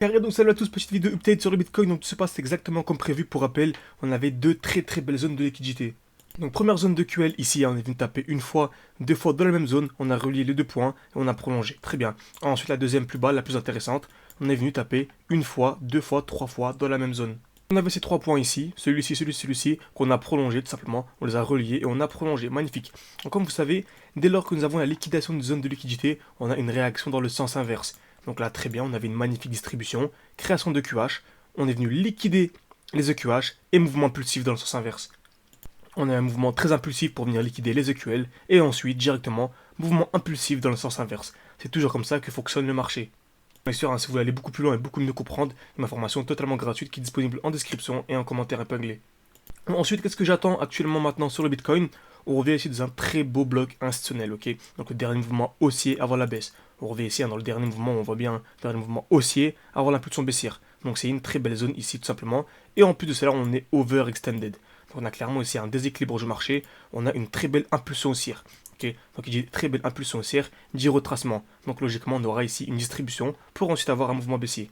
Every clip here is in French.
Carré, donc salut à tous, petite vidéo update sur le Bitcoin, donc tout se passe exactement comme prévu. Pour rappel, on avait deux très belles zones de liquidité. Donc première zone de QL, ici on est venu taper une fois, deux fois dans la même zone, on a relié les deux points et on a prolongé, très bien. Ensuite la deuxième plus bas, la plus intéressante, on est venu taper une fois, deux fois, trois fois dans la même zone. On avait ces trois points ici, celui-ci, celui-ci, qu'on a prolongé tout simplement, on les a reliés et on a prolongé, magnifique. Donc comme vous savez, dès lors que nous avons la liquidation d'une zone de liquidité, on a une réaction dans le sens inverse. Donc là, très bien, on avait une magnifique distribution, création de QH, on est venu liquider les EQH et mouvement impulsif dans le sens inverse. On a un mouvement très impulsif pour venir liquider les EQL et ensuite directement mouvement impulsif dans le sens inverse. C'est toujours comme ça que fonctionne le marché. Bien sûr, hein, si vous voulez aller beaucoup plus loin et beaucoup mieux comprendre, il y a ma formation totalement gratuite qui est disponible en description et en commentaire épinglé. Ensuite, qu'est-ce que j'attends actuellement maintenant sur le Bitcoin? On revient ici dans un très beau bloc institutionnel, ok? Donc le dernier mouvement haussier avant la baisse. On revient ici dans le dernier mouvement, on voit bien le dernier mouvement haussier avant l'impulsion baissière. Donc c'est une très belle zone ici tout simplement. Et en plus de cela, on est overextended. Donc on a clairement ici un déséquilibre du marché. On a une très belle impulsion haussière. Ok, donc il dit très belle impulsion haussière, dit retracement. Donc logiquement, on aura ici une distribution pour ensuite avoir un mouvement baissier.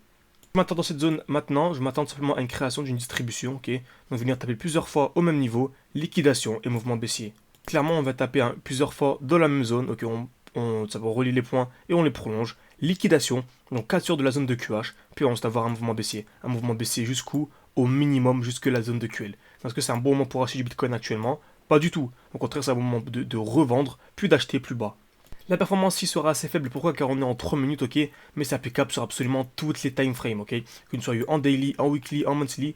Je m'attends dans cette zone maintenant, je m'attends simplement à une création d'une distribution, ok? Donc venir taper plusieurs fois au même niveau, liquidation et mouvement baissier. Clairement, on va taper plusieurs fois dans la même zone, ok? Ça va relier les points et on les prolonge. Liquidation, donc cassure de la zone de QH, puis ensuite avoir un mouvement baissier. Un mouvement baissier jusqu'où? Au minimum jusque la zone de QL. Est-ce que c'est un bon moment pour acheter du Bitcoin actuellement? Pas du tout. Au contraire, c'est un bon moment de revendre, puis d'acheter plus bas. La performance ici sera assez faible, pourquoi? Car on est en 3 minutes, ok, mais c'est applicable sur absolument toutes les time frames, ok, que nous soyons en daily, en weekly, en monthly,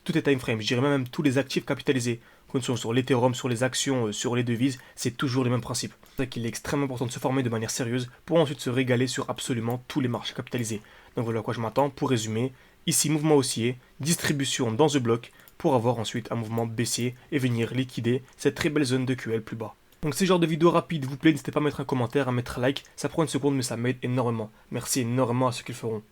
toutes les time frames, je dirais même tous les actifs capitalisés, que nous soyons sur l'Ethereum, sur les actions, sur les devises, c'est toujours les mêmes principes. C'est pour ça qu'il est extrêmement important de se former de manière sérieuse pour ensuite se régaler sur absolument tous les marchés capitalisés. Donc voilà à quoi je m'attends. Pour résumer, ici mouvement haussier, distribution dans the block, pour avoir ensuite un mouvement baissier et venir liquider cette très belle zone de QL plus bas. Donc si ce genre de vidéo rapide vous plaît, n'hésitez pas à mettre un commentaire, à mettre un like, ça prend une seconde mais ça m'aide énormément. Merci énormément à ceux qui le feront.